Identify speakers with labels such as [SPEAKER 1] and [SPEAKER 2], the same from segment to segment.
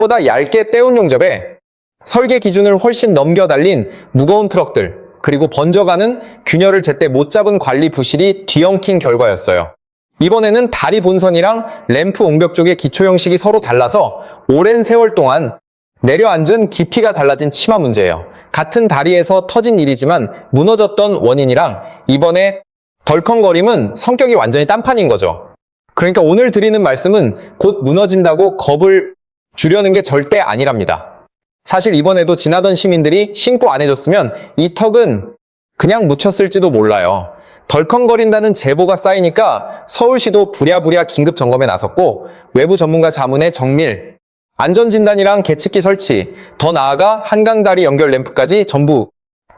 [SPEAKER 1] 보다 얇게 떼운 용접에 설계 기준을 훨씬 넘겨 달린 무거운 트럭들, 그리고 번져가는 균열을 제때 못 잡은 관리 부실이 뒤엉킨 결과였어요. 이번에는 다리 본선이랑 램프 옹벽 쪽의 기초 형식이 서로 달라서 오랜 세월 동안 내려앉은 깊이가 달라진 치마 문제예요. 같은 다리에서 터진 일이지만 무너졌던 원인이랑 이번에 덜컹거림은 성격이 완전히 딴판인 거죠. 그러니까 오늘 드리는 말씀은 곧 무너진다고 겁을 주려는 게 절대 아니랍니다. 사실 이번에도 지나던 시민들이 신고 안 해줬으면 이 턱은 그냥 묻혔을지도 몰라요. 덜컹거린다는 제보가 쌓이니까 서울시도 부랴부랴 긴급 점검에 나섰고 외부 전문가 자문에 정밀, 안전진단이랑 계측기 설치, 더 나아가 한강다리 연결 램프까지 전부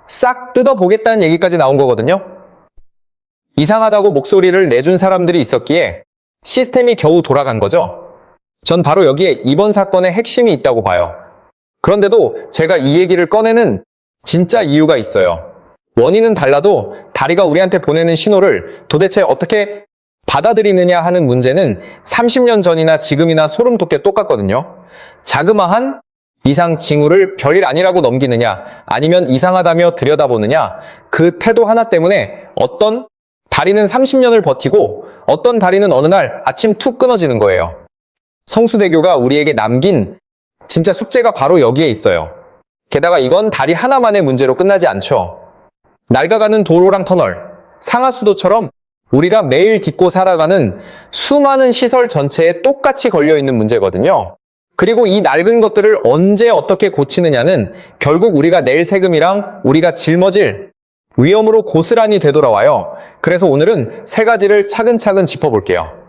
[SPEAKER 1] 싹 뜯어보겠다는 얘기까지 나온 거거든요. 이상하다고 목소리를 내준 사람들이 있었기에 시스템이 겨우 돌아간 거죠. 전 바로 여기에 이번 사건의 핵심이 있다고 봐요. 그런데도 제가 이 얘기를 꺼내는 진짜 이유가 있어요. 원인은 달라도 다리가 우리한테 보내는 신호를 도대체 어떻게 받아들이느냐 하는 문제는 30년 전이나 지금이나 소름 돋게 똑같거든요. 자그마한 이상 징후를 별일 아니라고 넘기느냐, 아니면 이상하다며 들여다보느냐, 그 태도 하나 때문에 어떤 다리는 30년을 버티고 어떤 다리는 어느 날 아침 툭 끊어지는 거예요. 성수대교가 우리에게 남긴 진짜 숙제가 바로 여기에 있어요. 게다가 이건 다리 하나만의 문제로 끝나지 않죠. 낡아가는 도로랑 터널, 상하수도처럼 우리가 매일 딛고 살아가는 수많은 시설 전체에 똑같이 걸려있는 문제거든요. 그리고 이 낡은 것들을 언제 어떻게 고치느냐는 결국 우리가 낼 세금이랑 우리가 짊어질 위험으로 고스란히 되돌아와요. 그래서 오늘은 세 가지를 차근차근 짚어볼게요.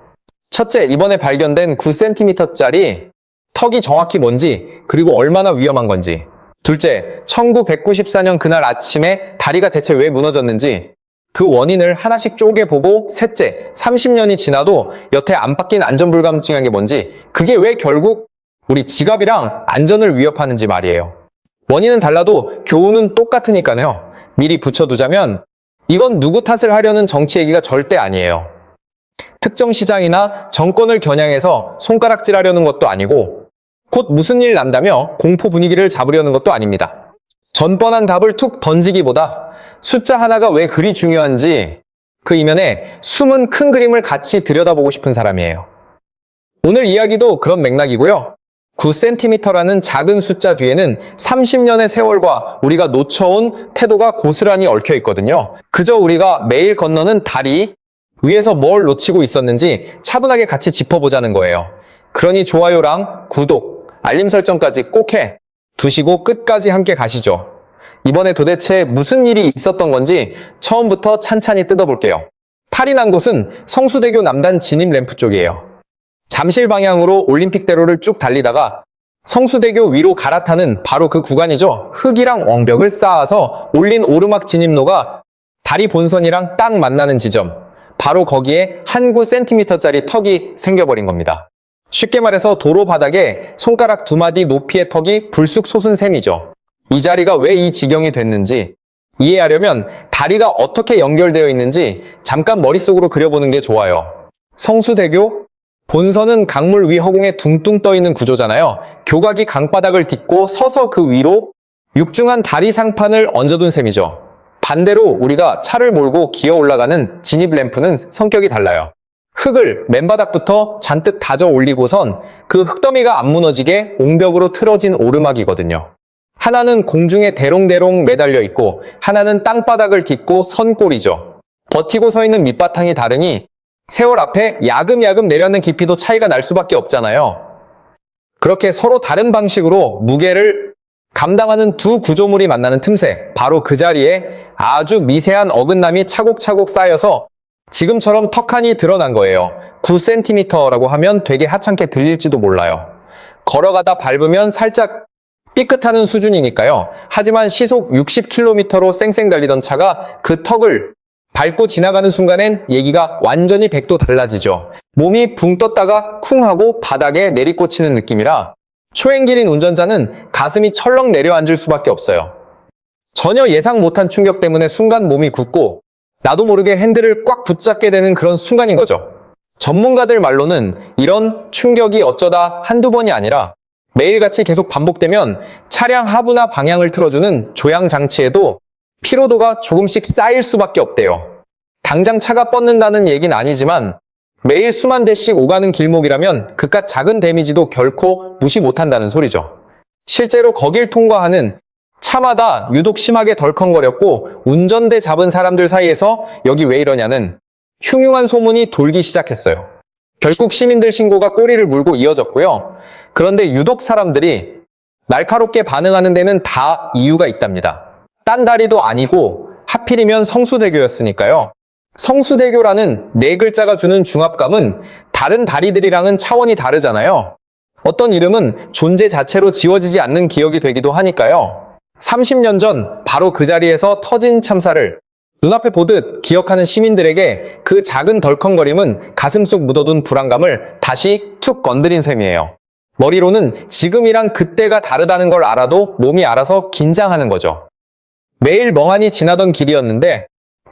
[SPEAKER 1] 첫째, 이번에 발견된 9cm짜리 턱이 정확히 뭔지, 그리고 얼마나 위험한 건지. 둘째, 1994년 그날 아침에 다리가 대체 왜 무너졌는지, 그 원인을 하나씩 쪼개보고. 셋째, 30년이 지나도 여태 안 바뀐 안전불감증한 게 뭔지, 그게 왜 결국 우리 지갑이랑 안전을 위협하는지 말이에요. 원인은 달라도 교훈은 똑같으니까요. 미리 붙여두자면 이건 누구 탓을 하려는 정치 얘기가 절대 아니에요. 특정 시장이나 정권을 겨냥해서 손가락질하려는 것도 아니고 곧 무슨 일 난다며 공포 분위기를 잡으려는 것도 아닙니다. 전뻔한 답을 툭 던지기보다 숫자 하나가 왜 그리 중요한지 그 이면에 숨은 큰 그림을 같이 들여다보고 싶은 사람이에요. 오늘 이야기도 그런 맥락이고요. 9cm라는 작은 숫자 뒤에는 30년의 세월과 우리가 놓쳐온 태도가 고스란히 얽혀 있거든요. 그저 우리가 매일 건너는 다리 위에서 뭘 놓치고 있었는지 차분하게 같이 짚어보자는 거예요. 그러니 좋아요랑 구독, 알림 설정까지 꼭 해 두시고 끝까지 함께 가시죠. 이번에 도대체 무슨 일이 있었던 건지 처음부터 찬찬히 뜯어볼게요. 탈이 난 곳은 성수대교 남단 진입 램프 쪽이에요. 잠실 방향으로 올림픽대로를 쭉 달리다가 성수대교 위로 갈아타는 바로 그 구간이죠. 흙이랑 엉벽을 쌓아서 올린 오르막 진입로가 다리 본선이랑 딱 만나는 지점. 바로 거기에 한 9cm짜리 턱이 생겨버린 겁니다. 쉽게 말해서 도로 바닥에 손가락 2마디 높이의 턱이 불쑥 솟은 셈이죠. 이 자리가 왜 이 지경이 됐는지 이해하려면 다리가 어떻게 연결되어 있는지 잠깐 머릿속으로 그려보는 게 좋아요. 성수대교 본선은 강물 위 허공에 둥둥 떠있는 구조잖아요. 교각이 강바닥을 딛고 서서 그 위로 육중한 다리 상판을 얹어둔 셈이죠. 반대로 우리가 차를 몰고 기어 올라가는 진입 램프는 성격이 달라요. 흙을 맨바닥부터 잔뜩 다져 올리고선 그 흙더미가 안 무너지게 옹벽으로 틀어진 오르막이거든요. 하나는 공중에 대롱대롱 매달려 있고 하나는 땅바닥을 딛고 선 꼴이죠. 버티고 서 있는 밑바탕이 다르니 세월 앞에 야금야금 내려앉는 깊이도 차이가 날 수밖에 없잖아요. 그렇게 서로 다른 방식으로 무게를 감당하는 두 구조물이 만나는 틈새, 바로 그 자리에 아주 미세한 어긋남이 차곡차곡 쌓여서 지금처럼 턱하니 드러난 거예요. 9cm라고 하면 되게 하찮게 들릴지도 몰라요. 걸어가다 밟으면 살짝 삐끗하는 수준이니까요. 하지만 시속 60km로 쌩쌩 달리던 차가 그 턱을 밟고 지나가는 순간엔 얘기가 완전히 100도 달라지죠. 몸이 붕 떴다가 쿵 하고 바닥에 내리꽂히는 느낌이라 초행길인 운전자는 가슴이 철렁 내려앉을 수밖에 없어요. 전혀 예상 못한 충격 때문에 순간 몸이 굳고 나도 모르게 핸들을 꽉 붙잡게 되는 그런 순간인 거죠. 전문가들 말로는 이런 충격이 어쩌다 한두 번이 아니라 매일같이 계속 반복되면 차량 하부나 방향을 틀어주는 조향 장치에도 피로도가 조금씩 쌓일 수밖에 없대요. 당장 차가 뻗는다는 얘기는 아니지만 매일 수만 대씩 오가는 길목이라면 그깟 작은 데미지도 결코 무시 못한다는 소리죠. 실제로 거길 통과하는 차마다 유독 심하게 덜컹거렸고 운전대 잡은 사람들 사이에서 여기 왜 이러냐는 흉흉한 소문이 돌기 시작했어요. 결국 시민들 신고가 꼬리를 물고 이어졌고요. 그런데 유독 사람들이 날카롭게 반응하는 데는 다 이유가 있답니다. 딴 다리도 아니고 하필이면 성수대교였으니까요. 성수대교라는 네 글자가 주는 중압감은 다른 다리들이랑은 차원이 다르잖아요. 어떤 이름은 존재 자체로 지워지지 않는 기억이 되기도 하니까요. 30년 전 바로 그 자리에서 터진 참사를 눈앞에 보듯 기억하는 시민들에게 그 작은 덜컹거림은 가슴속 묻어둔 불안감을 다시 툭 건드린 셈이에요. 머리로는 지금이랑 그때가 다르다는 걸 알아도 몸이 알아서 긴장하는 거죠. 매일 멍하니 지나던 길이었는데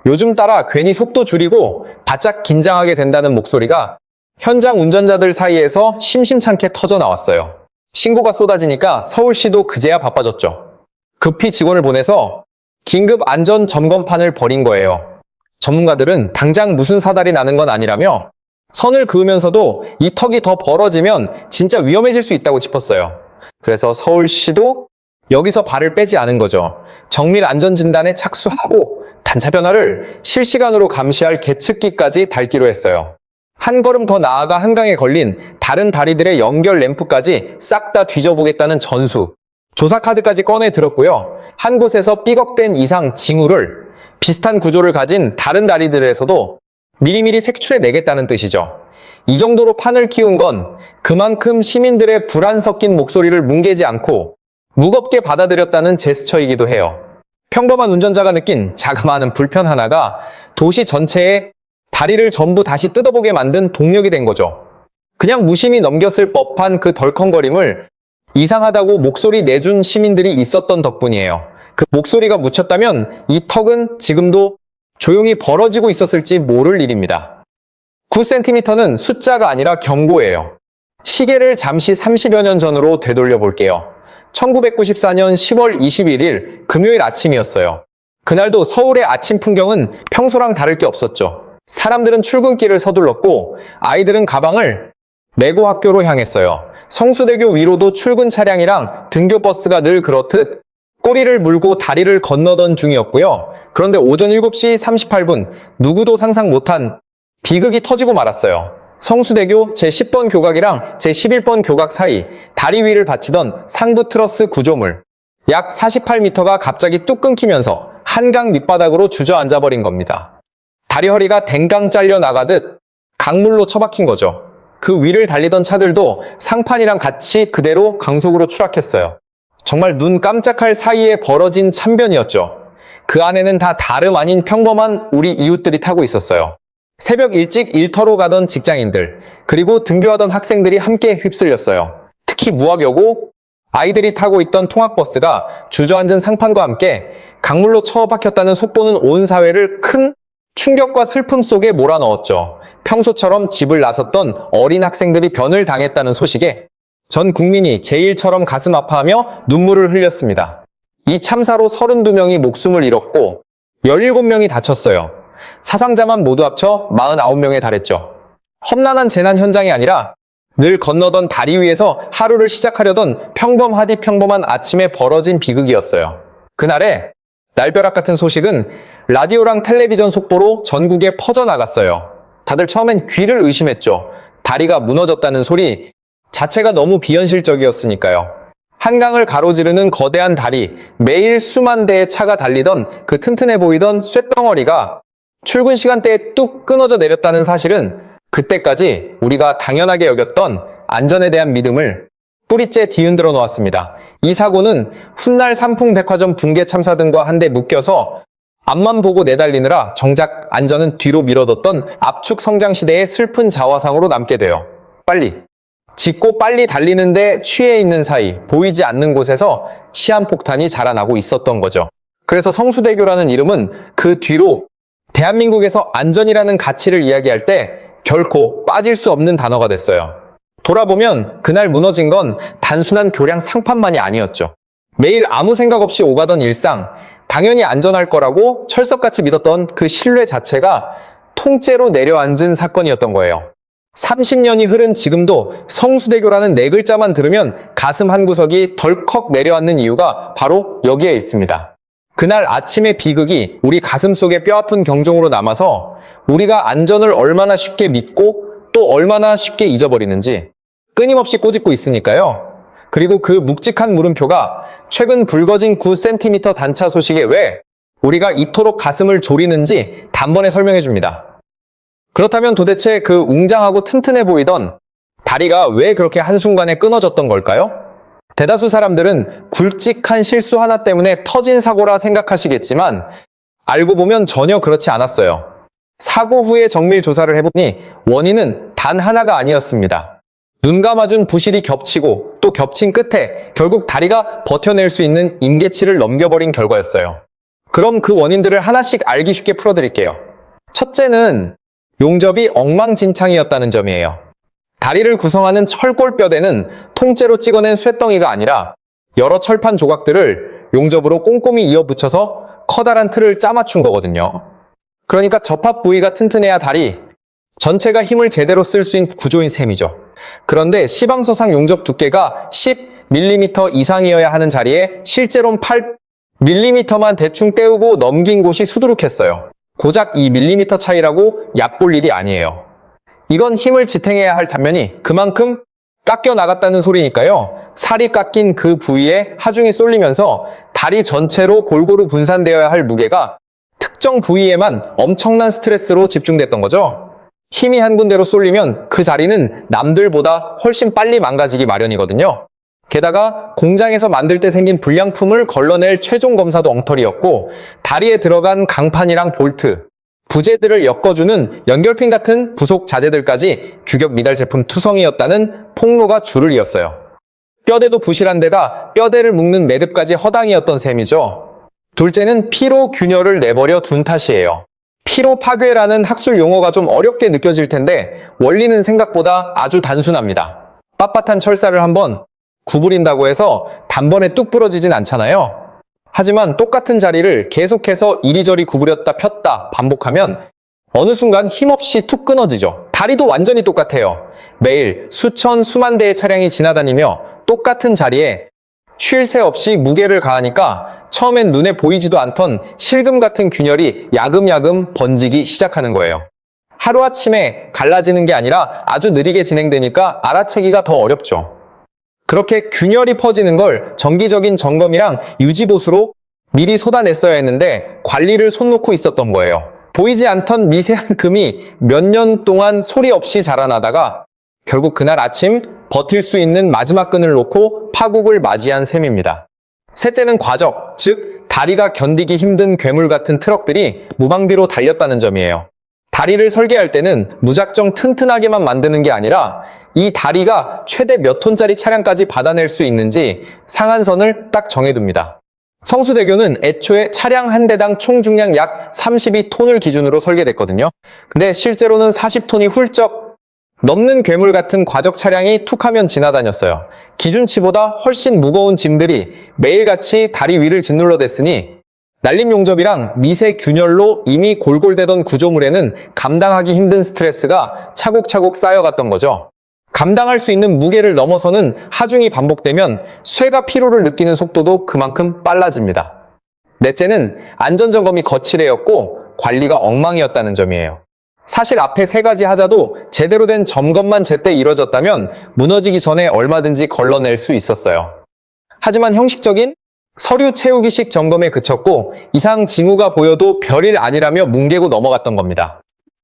[SPEAKER 1] 요즘 따라 괜히 속도 줄이고 바짝 긴장하게 된다는 목소리가 현장 운전자들 사이에서 심심찮게 터져 나왔어요. 신고가 쏟아지니까 서울시도 그제야 바빠졌죠. 급히 직원을 보내서 긴급 안전 점검판을 벌인 거예요. 전문가들은 당장 무슨 사달이 나는 건 아니라며 선을 그으면서도 이 턱이 더 벌어지면 진짜 위험해질 수 있다고 짚었어요. 그래서 서울시도 여기서 발을 빼지 않은 거죠. 정밀 안전진단에 착수하고 단차 변화를 실시간으로 감시할 계측기까지 달기로 했어요. 한 걸음 더 나아가 한강에 걸린 다른 다리들의 연결 램프까지 싹 다 뒤져보겠다는 전수. 조사 카드까지 꺼내 들었고요. 한 곳에서 삐걱된 이상 징후를 비슷한 구조를 가진 다른 다리들에서도 미리미리 색출해 내겠다는 뜻이죠. 이 정도로 판을 키운 건 그만큼 시민들의 불안 섞인 목소리를 뭉개지 않고 무겁게 받아들였다는 제스처이기도 해요. 평범한 운전자가 느낀 자그마한 불편 하나가 도시 전체에 다리를 전부 다시 뜯어보게 만든 동력이 된 거죠. 그냥 무심히 넘겼을 법한 그 덜컹거림을 이상하다고 목소리 내준 시민들이 있었던 덕분이에요. 그 목소리가 묻혔다면 이 턱은 지금도 조용히 벌어지고 있었을지 모를 일입니다. 9cm는 숫자가 아니라 경고예요. 시계를 잠시 30여 년 전으로 되돌려 볼게요. 1994년 10월 21일 금요일 아침이었어요. 그날도 서울의 아침 풍경은 평소랑 다를 게 없었죠. 사람들은 출근길을 서둘렀고 아이들은 가방을 메고 학교로 향했어요. 성수대교 위로도 출근 차량이랑 등교버스가 늘 그렇듯 꼬리를 물고 다리를 건너던 중이었고요. 그런데 오전 7시 38분 누구도 상상 못한 비극이 터지고 말았어요. 성수대교 제10번 교각이랑 제11번 교각 사이 다리 위를 받치던 상부 트러스 구조물 약 48m가 갑자기 뚝 끊기면서 한강 밑바닥으로 주저앉아 버린 겁니다. 다리 허리가 댕강 잘려 나가듯 강물로 처박힌 거죠. 그 위를 달리던 차들도 상판이랑 같이 그대로 강속으로 추락했어요. 정말 눈 깜짝할 사이에 벌어진 참변이었죠. 그 안에는 다 다름 아닌 평범한 우리 이웃들이 타고 있었어요. 새벽 일찍 일터로 가던 직장인들, 그리고 등교하던 학생들이 함께 휩쓸렸어요. 특히 무학여고 아이들이 타고 있던 통학버스가 주저앉은 상판과 함께 강물로 처박혔다는 속보는 온 사회를 큰 충격과 슬픔 속에 몰아넣었죠. 평소처럼 집을 나섰던 어린 학생들이 변을 당했다는 소식에 전 국민이 제일처럼 가슴 아파하며 눈물을 흘렸습니다. 이 참사로 32명이 목숨을 잃었고 17명이 다쳤어요. 사상자만 모두 합쳐 49명에 달했죠. 험난한 재난 현장이 아니라 늘 건너던 다리 위에서 하루를 시작하려던 평범하디 평범한 아침에 벌어진 비극이었어요. 그날의 날벼락 같은 소식은 라디오랑 텔레비전 속보로 전국에 퍼져나갔어요. 다들 처음엔 귀를 의심했죠. 다리가 무너졌다는 소리 자체가 너무 비현실적이었으니까요. 한강을 가로지르는 거대한 다리, 매일 수만 대의 차가 달리던 그 튼튼해 보이던 쇳덩어리가 출근 시간대에 뚝 끊어져 내렸다는 사실은 그때까지 우리가 당연하게 여겼던 안전에 대한 믿음을 뿌리째 뒤흔들어 놓았습니다. 이 사고는 훗날 삼풍백화점 붕괴 참사 등과 한데 묶여서 앞만 보고 내달리느라 정작 안전은 뒤로 미뤄뒀던 압축 성장 시대의 슬픈 자화상으로 남게 돼요. 빨리 짚고 빨리 달리는데 취해 있는 사이 보이지 않는 곳에서 시한폭탄이 자라나고 있었던 거죠. 그래서 성수대교라는 이름은 그 뒤로 대한민국에서 안전이라는 가치를 이야기할 때 결코 빠질 수 없는 단어가 됐어요. 돌아보면 그날 무너진 건 단순한 교량 상판만이 아니었죠. 매일 아무 생각 없이 오가던 일상, 당연히 안전할 거라고 철석같이 믿었던 그 신뢰 자체가 통째로 내려앉은 사건이었던 거예요. 30년이 흐른 지금도 성수대교라는 네 글자만 들으면 가슴 한구석이 덜컥 내려앉는 이유가 바로 여기에 있습니다. 그날 아침의 비극이 우리 가슴 속에 뼈아픈 경종으로 남아서 우리가 안전을 얼마나 쉽게 믿고 또 얼마나 쉽게 잊어버리는지 끊임없이 꼬집고 있으니까요. 그리고 그 묵직한 물음표가 최근 불거진 9cm 단차 소식에 왜 우리가 이토록 가슴을 졸이는지 단번에 설명해 줍니다. 그렇다면 도대체 그 웅장하고 튼튼해 보이던 다리가 왜 그렇게 한순간에 끊어졌던 걸까요? 대다수 사람들은 굵직한 실수 하나 때문에 터진 사고라 생각하시겠지만 알고 보면 전혀 그렇지 않았어요. 사고 후에 정밀 조사를 해보니 원인은 단 하나가 아니었습니다. 눈 감아준 부실이 겹치고 또 겹친 끝에 결국 다리가 버텨낼 수 있는 임계치를 넘겨버린 결과였어요. 그럼 그 원인들을 하나씩 알기 쉽게 풀어드릴게요. 첫째는 용접이 엉망진창이었다는 점이에요. 다리를 구성하는 철골뼈대는 통째로 찍어낸 쇳덩이가 아니라 여러 철판 조각들을 용접으로 꼼꼼히 이어붙여서 커다란 틀을 짜맞춘 거거든요. 그러니까 접합 부위가 튼튼해야 다리 전체가 힘을 제대로 쓸 수 있는 구조인 셈이죠. 그런데 시방서상 용접 두께가 10mm 이상이어야 하는 자리에 실제로는 8mm만 대충 떼우고 넘긴 곳이 수두룩했어요. 고작 2mm 차이라고 얕볼 일이 아니에요. 이건 힘을 지탱해야 할 단면이 그만큼 깎여 나갔다는 소리니까요. 살이 깎인 그 부위에 하중이 쏠리면서 다리 전체로 골고루 분산되어야 할 무게가 특정 부위에만 엄청난 스트레스로 집중됐던 거죠. 힘이 한 군데로 쏠리면 그 자리는 남들보다 훨씬 빨리 망가지기 마련이거든요. 게다가 공장에서 만들 때 생긴 불량품을 걸러낼 최종 검사도 엉터리였고 다리에 들어간 강판이랑 볼트, 부재들을 엮어주는 연결핀 같은 부속 자재들까지 규격 미달 제품 투성이었다는 폭로가 줄을 이었어요. 뼈대도 부실한 데다 뼈대를 묶는 매듭까지 허당이었던 셈이죠. 둘째는 피로 균열을 내버려 둔 탓이에요. 피로 파괴라는 학술 용어가 좀 어렵게 느껴질 텐데 원리는 생각보다 아주 단순합니다. 빳빳한 철사를 한번 구부린다고 해서 단번에 뚝 부러지진 않잖아요. 하지만 똑같은 자리를 계속해서 이리저리 구부렸다 폈다 반복하면 어느 순간 힘없이 툭 끊어지죠. 다리도 완전히 똑같아요. 매일 수천 수만 대의 차량이 지나다니며 똑같은 자리에 쉴 새 없이 무게를 가하니까 처음엔 눈에 보이지도 않던 실금 같은 균열이 야금야금 번지기 시작하는 거예요. 하루아침에 갈라지는 게 아니라 아주 느리게 진행되니까 알아채기가 더 어렵죠. 그렇게 균열이 퍼지는 걸 정기적인 점검이랑 유지보수로 미리 쏟아냈어야 했는데 관리를 손 놓고 있었던 거예요. 보이지 않던 미세한 금이 몇 년 동안 소리 없이 자라나다가 결국 그날 아침 버틸 수 있는 마지막 끈을 놓고 파국을 맞이한 셈입니다. 셋째는 과적, 즉 다리가 견디기 힘든 괴물 같은 트럭들이 무방비로 달렸다는 점이에요. 다리를 설계할 때는 무작정 튼튼하게만 만드는 게 아니라 이 다리가 최대 몇 톤짜리 차량까지 받아낼 수 있는지 상한선을 딱 정해둡니다. 성수대교는 애초에 차량 한 대당 총 중량 약 32톤을 기준으로 설계됐거든요. 근데 실제로는 40톤이 훌쩍 넘는 괴물 같은 과적 차량이 툭하면 지나다녔어요. 기준치보다 훨씬 무거운 짐들이 매일같이 다리 위를 짓눌러댔으니 날림 용접이랑 미세 균열로 이미 골골대던 구조물에는 감당하기 힘든 스트레스가 차곡차곡 쌓여갔던 거죠. 감당할 수 있는 무게를 넘어서는 하중이 반복되면 쇠가 피로를 느끼는 속도도 그만큼 빨라집니다. 넷째는 안전점검이 거칠해였고 관리가 엉망이었다는 점이에요. 사실 앞에 세 가지 하자도 제대로 된 점검만 제때 이뤄졌다면 무너지기 전에 얼마든지 걸러낼 수 있었어요. 하지만 형식적인 서류 채우기식 점검에 그쳤고 이상 징후가 보여도 별일 아니라며 뭉개고 넘어갔던 겁니다.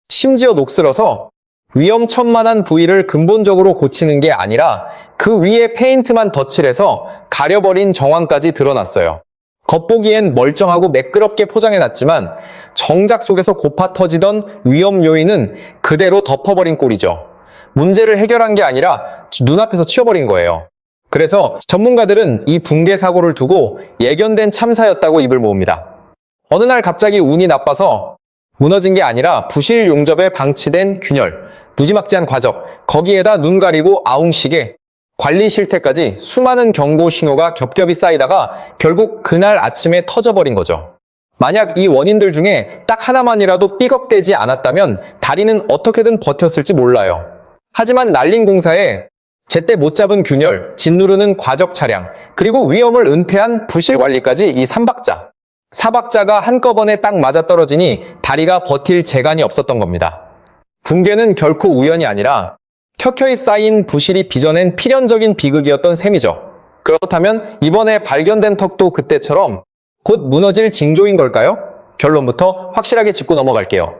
[SPEAKER 1] 심지어 녹슬어서 위험천만한 부위를 근본적으로 고치는 게 아니라 그 위에 페인트만 덧칠해서 가려버린 정황까지 드러났어요. 겉보기엔 멀쩡하고 매끄럽게 포장해놨지만 정작 속에서 고파 터지던 위험 요인은 그대로 덮어버린 꼴이죠. 문제를 해결한 게 아니라 눈앞에서 치워버린 거예요. 그래서 전문가들은 이 붕괴 사고를 두고 예견된 참사였다고 입을 모읍니다. 어느 날 갑자기 운이 나빠서 무너진 게 아니라 부실 용접에 방치된 균열, 무지막지한 과적, 거기에다 눈 가리고 아웅시계, 관리 실태까지 수많은 경고 신호가 겹겹이 쌓이다가 결국 그날 아침에 터져버린 거죠. 만약 이 원인들 중에 딱 하나만이라도 삐걱대지 않았다면 다리는 어떻게든 버텼을지 몰라요. 하지만 날린 공사에 제때 못 잡은 균열, 짓누르는 과적 차량, 그리고 위험을 은폐한 부실 관리까지 이 3박자. 4박자가 한꺼번에 딱 맞아떨어지니 다리가 버틸 재간이 없었던 겁니다. 붕괴는 결코 우연이 아니라 켜켜이 쌓인 부실이 빚어낸 필연적인 비극이었던 셈이죠. 그렇다면 이번에 발견된 턱도 그때처럼 곧 무너질 징조인 걸까요? 결론부터 확실하게 짚고 넘어갈게요.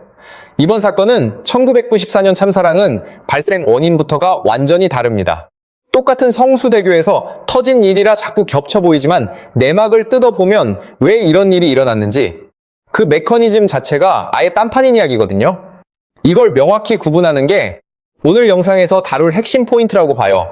[SPEAKER 1] 이번 사건은 1994년 참사랑은 발생 원인부터가 완전히 다릅니다. 똑같은 성수대교에서 터진 일이라 자꾸 겹쳐 보이지만 내막을 뜯어보면 왜 이런 일이 일어났는지 그 메커니즘 자체가 아예 딴판인 이야기거든요. 이걸 명확히 구분하는 게 오늘 영상에서 다룰 핵심 포인트라고 봐요.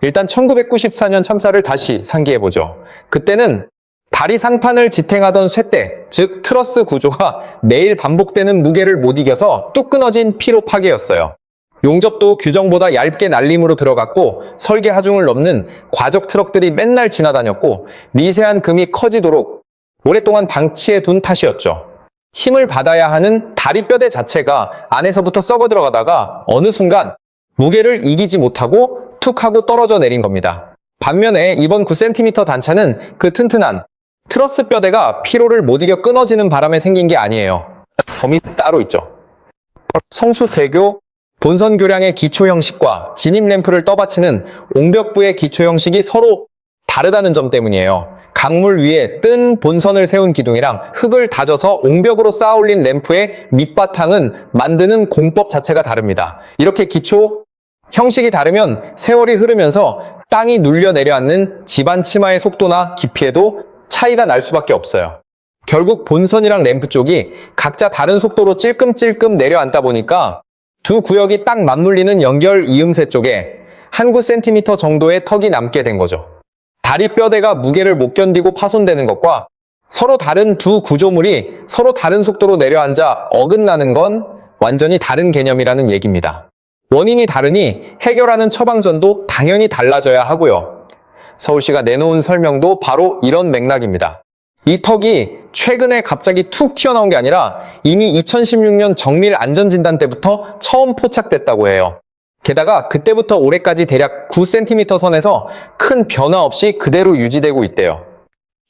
[SPEAKER 1] 일단 1994년 참사를 다시 상기해보죠. 그때는 다리 상판을 지탱하던 쇳대, 즉 트러스 구조가 매일 반복되는 무게를 못 이겨서 뚝 끊어진 피로 파괴였어요. 용접도 규정보다 얇게 날림으로 들어갔고 설계 하중을 넘는 과적 트럭들이 맨날 지나다녔고 미세한 금이 커지도록 오랫동안 방치해 둔 탓이었죠. 힘을 받아야 하는 다리 뼈대 자체가 안에서부터 썩어 들어가다가 어느 순간 무게를 이기지 못하고 툭 하고 떨어져 내린 겁니다. 반면에 이번 9cm 단차는 그 튼튼한 트러스 뼈대가 피로를 못 이겨 끊어지는 바람에 생긴 게 아니에요. 범위 따로 있죠. 성수대교 본선 교량의 기초 형식과 진입 램프를 떠받치는 옹벽부의 기초 형식이 서로 다르다는 점 때문이에요. 강물 위에 뜬 본선을 세운 기둥이랑 흙을 다져서 옹벽으로 쌓아 올린 램프의 밑바탕은 만드는 공법 자체가 다릅니다. 이렇게 기초 형식이 다르면 세월이 흐르면서 땅이 눌려 내려앉는 지반 치마의 속도나 깊이에도 차이가 날 수밖에 없어요. 결국 본선이랑 램프 쪽이 각자 다른 속도로 찔끔찔끔 내려앉다 보니까 두 구역이 딱 맞물리는 연결 이음새 쪽에 한 9cm 정도의 턱이 남게 된 거죠. 다리 뼈대가 무게를 못 견디고 파손되는 것과 서로 다른 두 구조물이 서로 다른 속도로 내려앉아 어긋나는 건 완전히 다른 개념이라는 얘기입니다. 원인이 다르니 해결하는 처방전도 당연히 달라져야 하고요. 서울시가 내놓은 설명도 바로 이런 맥락입니다. 이 턱이 최근에 갑자기 툭 튀어나온 게 아니라 이미 2016년 정밀 안전진단 때부터 처음 포착됐다고 해요. 게다가 그때부터 올해까지 대략 9cm 선에서 큰 변화 없이 그대로 유지되고 있대요.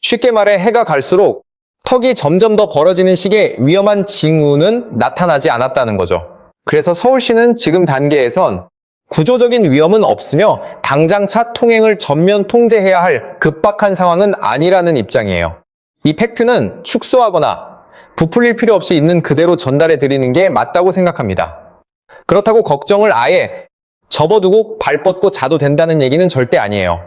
[SPEAKER 1] 쉽게 말해 해가 갈수록 턱이 점점 더 벌어지는 시기에 위험한 징후는 나타나지 않았다는 거죠. 그래서 서울시는 지금 단계에선 구조적인 위험은 없으며 당장 차 통행을 전면 통제해야 할 급박한 상황은 아니라는 입장이에요. 이 팩트는 축소하거나 부풀릴 필요 없이 있는 그대로 전달해 드리는 게 맞다고 생각합니다. 그렇다고 걱정을 아예 접어두고 발 뻗고 자도 된다는 얘기는 절대 아니에요.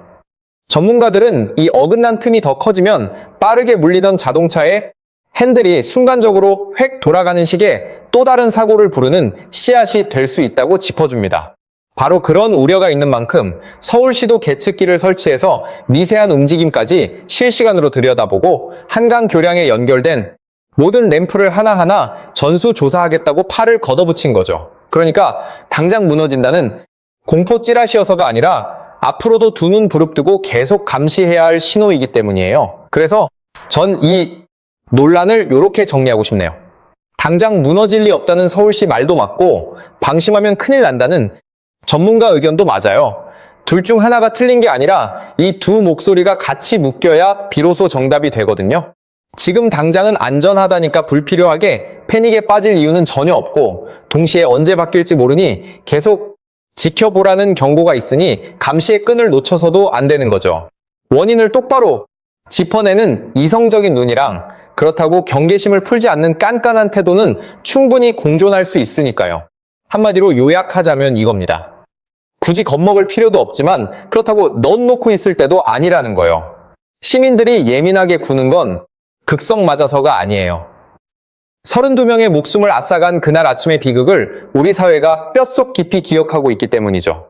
[SPEAKER 1] 전문가들은 이 어긋난 틈이 더 커지면 빠르게 물리던 자동차의 핸들이 순간적으로 획 돌아가는 식의 또 다른 사고를 부르는 씨앗이 될 수 있다고 짚어줍니다. 바로 그런 우려가 있는 만큼 서울시도 계측기를 설치해서 미세한 움직임까지 실시간으로 들여다보고 한강 교량에 연결된 모든 램프를 하나하나 전수조사하겠다고 팔을 걷어붙인 거죠. 그러니까 당장 무너진다는 공포 찌라시여서가 아니라 앞으로도 두 눈 부릅뜨고 계속 감시해야 할 신호이기 때문이에요. 그래서 전 이 논란을 이렇게 정리하고 싶네요. 당장 무너질 리 없다는 서울시 말도 맞고 방심하면 큰일 난다는 전문가 의견도 맞아요. 둘 중 하나가 틀린 게 아니라 이 두 목소리가 같이 묶여야 비로소 정답이 되거든요. 지금 당장은 안전하다니까 불필요하게 패닉에 빠질 이유는 전혀 없고 동시에 언제 바뀔지 모르니 계속 지켜보라는 경고가 있으니 감시의 끈을 놓쳐서도 안 되는 거죠. 원인을 똑바로 짚어내는 이성적인 눈이랑 그렇다고 경계심을 풀지 않는 깐깐한 태도는 충분히 공존할 수 있으니까요. 한마디로 요약하자면 이겁니다. 굳이 겁먹을 필요도 없지만 그렇다고 넌 놓고 있을 때도 아니라는 거예요. 시민들이 예민하게 구는 건 극성 맞아서가 아니에요. 32명의 목숨을 앗아간 그날 아침의 비극을 우리 사회가 뼛속 깊이 기억하고 있기 때문이죠.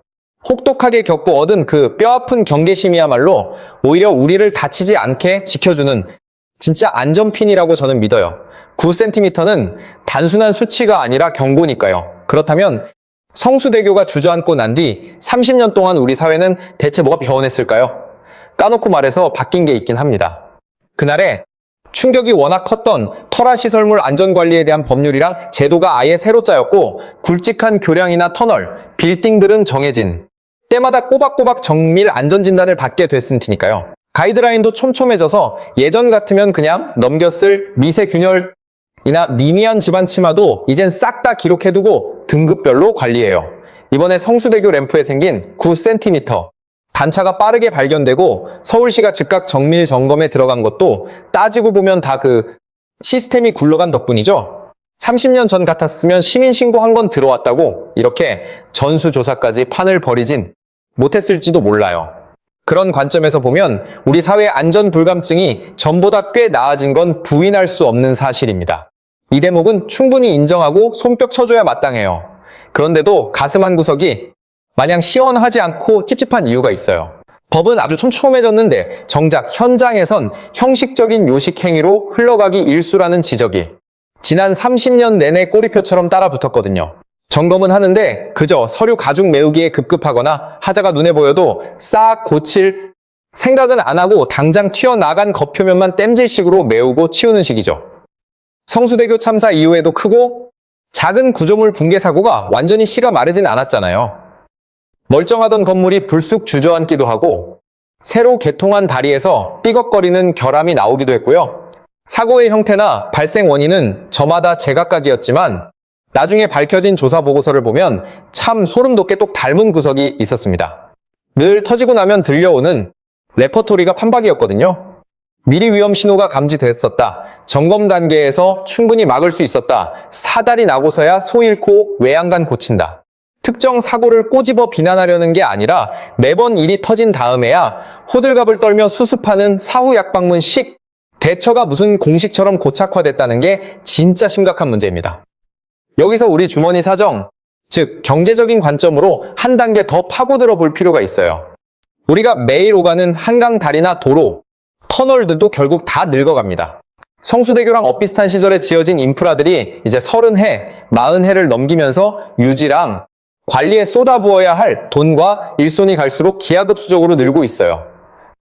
[SPEAKER 1] 혹독하게 겪고 얻은 그 뼈아픈 경계심이야말로 오히려 우리를 다치지 않게 지켜주는 진짜 안전핀이라고 저는 믿어요. 9cm는 단순한 수치가 아니라 경고니까요. 그렇다면 성수대교가 주저앉고 난 뒤 30년 동안 우리 사회는 대체 뭐가 변했을까요? 까놓고 말해서 바뀐 게 있긴 합니다. 그날에 충격이 워낙 컸던 터라 시설물 안전관리에 대한 법률이랑 제도가 아예 새로 짜였고 굵직한 교량이나 터널, 빌딩들은 정해진 때마다 꼬박꼬박 정밀 안전진단을 받게 됐은 티니까요. 가이드라인도 촘촘해져서 예전 같으면 그냥 넘겼을 미세균열이나 미미한 집안 침하도 이젠 싹 다 기록해두고 등급별로 관리해요. 이번에 성수대교 램프에 생긴 9cm 단차가 빠르게 발견되고 서울시가 즉각 정밀 점검에 들어간 것도 따지고 보면 다 그 시스템이 굴러간 덕분이죠. 30년 전 같았으면 시민신고 한 건 들어왔다고 이렇게 전수조사까지 판을 벌이진 못했을지도 몰라요. 그런 관점에서 보면 우리 사회의 안전불감증이 전보다 꽤 나아진 건 부인할 수 없는 사실입니다. 이 대목은 충분히 인정하고 손뼉 쳐줘야 마땅해요. 그런데도 가슴 한 구석이 마냥 시원하지 않고 찝찝한 이유가 있어요. 법은 아주 촘촘해졌는데 정작 현장에선 형식적인 요식 행위로 흘러가기 일쑤라는 지적이 지난 30년 내내 꼬리표처럼 따라붙었거든요. 점검은 하는데 그저 서류 가죽 메우기에 급급하거나 하자가 눈에 보여도 싹 고칠 생각은 안 하고 당장 튀어나간 겉표면만 땜질식으로 메우고 치우는 식이죠. 성수대교 참사 이후에도 크고 작은 구조물 붕괴 사고가 완전히 씨가 마르진 않았잖아요. 멀쩡하던 건물이 불쑥 주저앉기도 하고 새로 개통한 다리에서 삐걱거리는 결함이 나오기도 했고요. 사고의 형태나 발생 원인은 저마다 제각각이었지만 나중에 밝혀진 조사 보고서를 보면 참 소름 돋게 똑 닮은 구석이 있었습니다. 늘 터지고 나면 들려오는 레퍼토리가 판박이었거든요. 미리 위험 신호가 감지됐었다. 점검 단계에서 충분히 막을 수 있었다. 사달이 나고서야 소 잃고 외양간 고친다. 특정 사고를 꼬집어 비난하려는 게 아니라 매번 일이 터진 다음에야 호들갑을 떨며 수습하는 사후 약방문식 대처가 무슨 공식처럼 고착화됐다는 게 진짜 심각한 문제입니다. 여기서 우리 주머니 사정, 즉 경제적인 관점으로 한 단계 더 파고들어 볼 필요가 있어요. 우리가 매일 오가는 한강 다리나 도로, 터널들도 결국 다 늙어갑니다. 성수대교랑 엇비슷한 시절에 지어진 인프라들이 이제 30해, 40해를 넘기면서 유지랑 관리에 쏟아부어야 할 돈과 일손이 갈수록 기하급수적으로 늘고 있어요.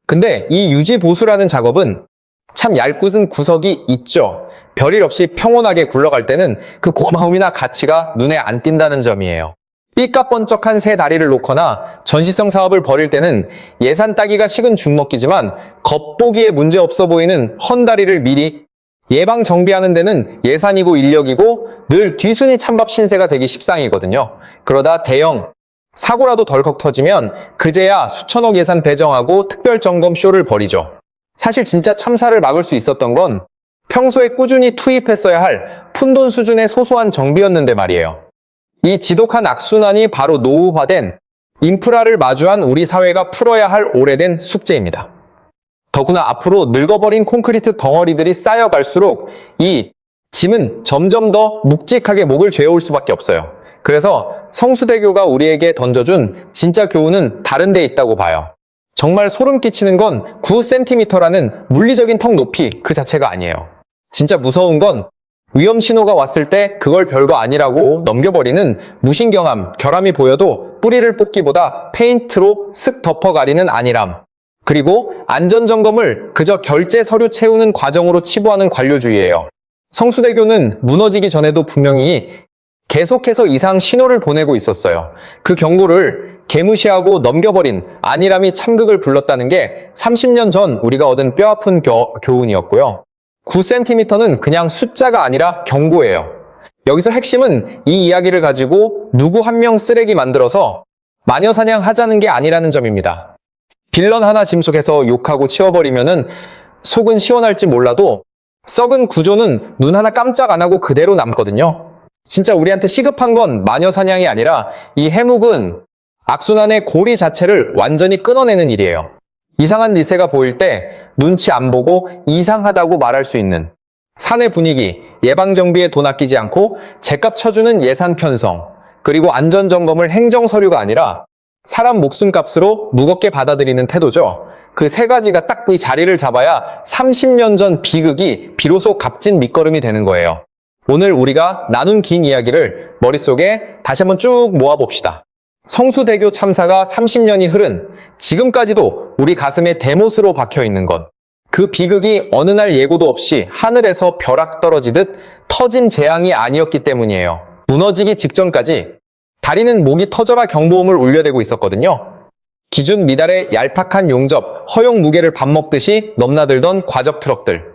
[SPEAKER 1] 근데 이 유지 보수라는 작업은 참 얄궂은 구석이 있죠. 별일 없이 평온하게 굴러갈 때는 그 고마움이나 가치가 눈에 안 띈다는 점이에요. 삐까뻔쩍한 새 다리를 놓거나 전시성 사업을 벌일 때는 예산 따기가 식은 죽먹기지만 겉보기에 문제없어 보이는 헛다리를 미리 예방 정비하는 데는 예산이고 인력이고 늘 뒤순이 찬밥 신세가 되기 십상이거든요. 그러다 대형 사고라도 덜컥 터지면 그제야 수천억 예산 배정하고 특별점검 쇼를 벌이죠. 사실 진짜 참사를 막을 수 있었던 건 평소에 꾸준히 투입했어야 할 푼돈 수준의 소소한 정비였는데 말이에요. 이 지독한 악순환이 바로 노후화된 인프라를 마주한 우리 사회가 풀어야 할 오래된 숙제입니다. 더구나 앞으로 늙어버린 콘크리트 덩어리들이 쌓여갈수록 이 짐은 점점 더 묵직하게 목을 죄어올 수밖에 없어요. 그래서 성수대교가 우리에게 던져준 진짜 교훈은 다른 데 있다고 봐요. 정말 소름 끼치는 건 9cm라는 물리적인 턱 높이 그 자체가 아니에요. 진짜 무서운 건 위험 신호가 왔을 때 그걸 별거 아니라고 넘겨버리는 무신경함, 결함이 보여도 뿌리를 뽑기보다 페인트로 쓱 덮어가리는 안일함. 그리고 안전점검을 그저 결제 서류 채우는 과정으로 치부하는 관료주의예요. 성수대교는 무너지기 전에도 분명히 계속해서 이상 신호를 보내고 있었어요. 그 경고를 개무시하고 넘겨버린 안일함이 참극을 불렀다는 게 30년 전 우리가 얻은 뼈아픈 교훈이었고요. 9cm는 그냥 숫자가 아니라 경고예요. 여기서 핵심은 이 이야기를 가지고 누구 한 명 쓰레기 만들어서 마녀사냥하자는 게 아니라는 점입니다. 빌런 하나 짐속에서 욕하고 치워버리면은 속은 시원할지 몰라도 썩은 구조는 눈 하나 깜짝 안 하고 그대로 남거든요. 진짜 우리한테 시급한 건 마녀사냥이 아니라 이 해묵은 악순환의 고리 자체를 완전히 끊어내는 일이에요. 이상한 니세가 보일 때 눈치 안 보고 이상하다고 말할 수 있는 사내 분위기, 예방정비에 돈 아끼지 않고 제값 쳐주는 예산 편성, 그리고 안전점검을 행정서류가 아니라 사람 목숨값으로 무겁게 받아들이는 태도죠. 그 세 가지가 딱 그 자리를 잡아야 30년 전 비극이 비로소 값진 밑거름이 되는 거예요. 오늘 우리가 나눈 긴 이야기를 머릿속에 다시 한번 쭉 모아봅시다. 성수대교 참사가 30년이 흐른 지금까지도 우리 가슴에 대못으로 박혀있는 것. 그 비극이 어느 날 예고도 없이 하늘에서 벼락 떨어지듯 터진 재앙이 아니었기 때문이에요. 무너지기 직전까지 다리는 목이 터져라 경보음을 울려대고 있었거든요. 기준 미달의 얄팍한 용접, 허용 무게를 밥 먹듯이 넘나들던 과적 트럭들.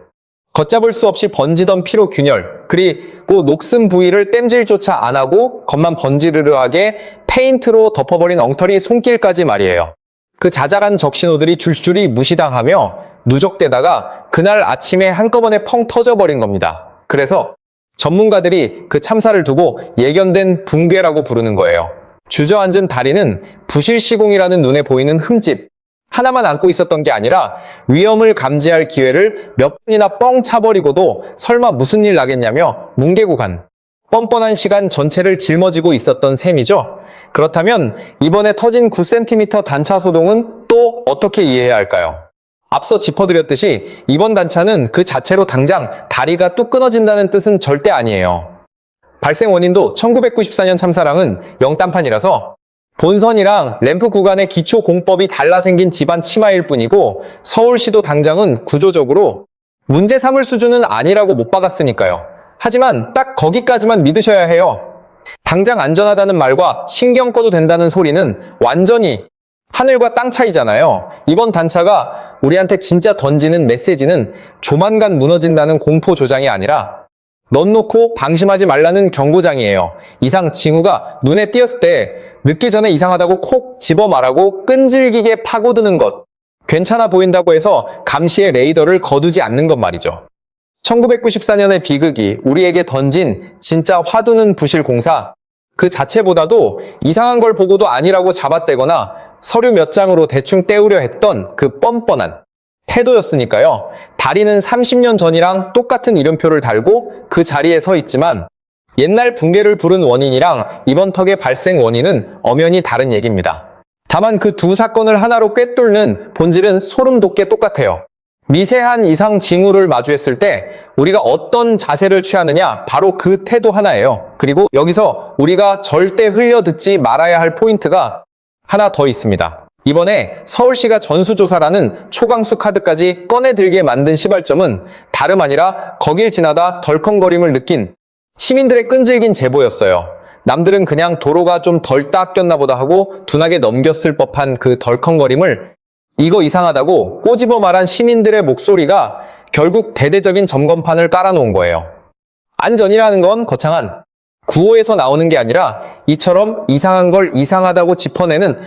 [SPEAKER 1] 걷잡을 수 없이 번지던 피로 균열, 그리고 녹슨 부위를 땜질조차 안 하고 겉만 번지르르하게 페인트로 덮어버린 엉터리 손길까지 말이에요. 그 자잘한 적신호들이 줄줄이 무시당하며 누적되다가 그날 아침에 한꺼번에 펑 터져버린 겁니다. 그래서 전문가들이 그 참사를 두고 예견된 붕괴라고 부르는 거예요. 주저앉은 다리는 부실 시공이라는 눈에 보이는 흠집 하나만 안고 있었던 게 아니라 위험을 감지할 기회를 몇 번이나 뻥 차버리고도 설마 무슨 일 나겠냐며 뭉개고 간 뻔뻔한 시간 전체를 짊어지고 있었던 셈이죠. 그렇다면 이번에 터진 9cm 단차 소동은 또 어떻게 이해해야 할까요? 앞서 짚어드렸듯이 이번 단차는 그 자체로 당장 다리가 뚝 끊어진다는 뜻은 절대 아니에요. 발생 원인도 1994년 참사랑은 영딴판이라서 본선이랑 램프 구간의 기초 공법이 달라 생긴 집안 치마일 뿐이고 서울시도 당장은 구조적으로 문제 삼을 수준은 아니라고 못 박았으니까요. 하지만 딱 거기까지만 믿으셔야 해요. 당장 안전하다는 말과 신경 꺼도 된다는 소리는 완전히 하늘과 땅 차이잖아요. 이번 단차가 우리한테 진짜 던지는 메시지는 조만간 무너진다는 공포 조장이 아니라 넌 놓고 방심하지 말라는 경고장이에요. 이상 징후가 눈에 띄었을 때 늦기 전에 이상하다고 콕 집어 말하고 끈질기게 파고드는 것. 괜찮아 보인다고 해서 감시의 레이더를 거두지 않는 것 말이죠. 1994년의 비극이 우리에게 던진 진짜 화두는 부실 공사. 그 자체보다도 이상한 걸 보고도 아니라고 잡아떼거나 서류 몇 장으로 대충 때우려 했던 그 뻔뻔한 태도였으니까요. 다리는 30년 전이랑 똑같은 이름표를 달고 그 자리에 서 있지만 옛날 붕괴를 부른 원인이랑 이번 턱의 발생 원인은 엄연히 다른 얘기입니다. 다만 그 두 사건을 하나로 꿰뚫는 본질은 소름 돋게 똑같아요. 미세한 이상 징후를 마주했을 때 우리가 어떤 자세를 취하느냐, 바로 그 태도 하나예요. 그리고 여기서 우리가 절대 흘려듣지 말아야 할 포인트가 하나 더 있습니다. 이번에 서울시가 전수조사라는 초강수 카드까지 꺼내들게 만든 시발점은 다름 아니라 거길 지나다 덜컹거림을 느낀 시민들의 끈질긴 제보였어요. 남들은 그냥 도로가 좀 덜 닦였나 보다 하고 둔하게 넘겼을 법한 그 덜컹거림을 이거 이상하다고 꼬집어 말한 시민들의 목소리가 결국 대대적인 점검판을 깔아놓은 거예요. 안전이라는 건 거창한 구호에서 나오는 게 아니라 이처럼 이상한 걸 이상하다고 짚어내는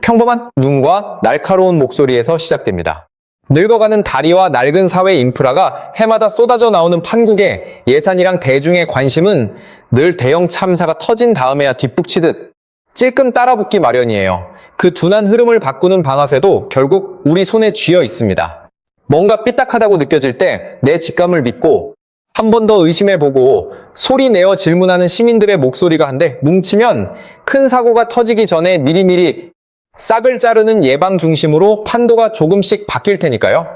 [SPEAKER 1] 평범한 눈과 날카로운 목소리에서 시작됩니다. 늙어가는 다리와 낡은 사회 인프라가 해마다 쏟아져 나오는 판국에 예산이랑 대중의 관심은 늘 대형 참사가 터진 다음에야 뒷북치듯 찔끔 따라붙기 마련이에요. 그 둔한 흐름을 바꾸는 방아쇠도 결국 우리 손에 쥐어 있습니다. 뭔가 삐딱하다고 느껴질 때 내 직감을 믿고 한 번 더 의심해보고 소리 내어 질문하는 시민들의 목소리가 한데 뭉치면 큰 사고가 터지기 전에 미리미리 싹을 자르는 예방 중심으로 판도가 조금씩 바뀔 테니까요.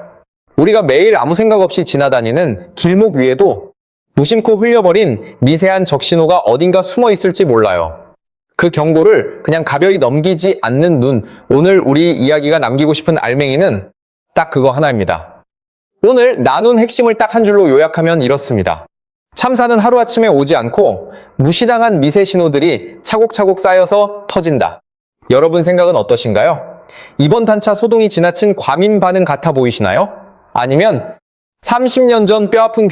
[SPEAKER 1] 우리가 매일 아무 생각 없이 지나다니는 길목 위에도 무심코 흘려버린 미세한 적신호가 어딘가 숨어 있을지 몰라요. 그 경고를 그냥 가벼이 넘기지 않는 눈, 오늘 우리 이야기가 남기고 싶은 알맹이는 딱 그거 하나입니다. 오늘 나눈 핵심을 딱 한 줄로 요약하면 이렇습니다. 참사는 하루아침에 오지 않고 무시당한 미세 신호들이 차곡차곡 쌓여서 터진다. 여러분 생각은 어떠신가요? 이번 단차 소동이 지나친 과민 반응 같아 보이시나요? 아니면 30년 전 뼈아픈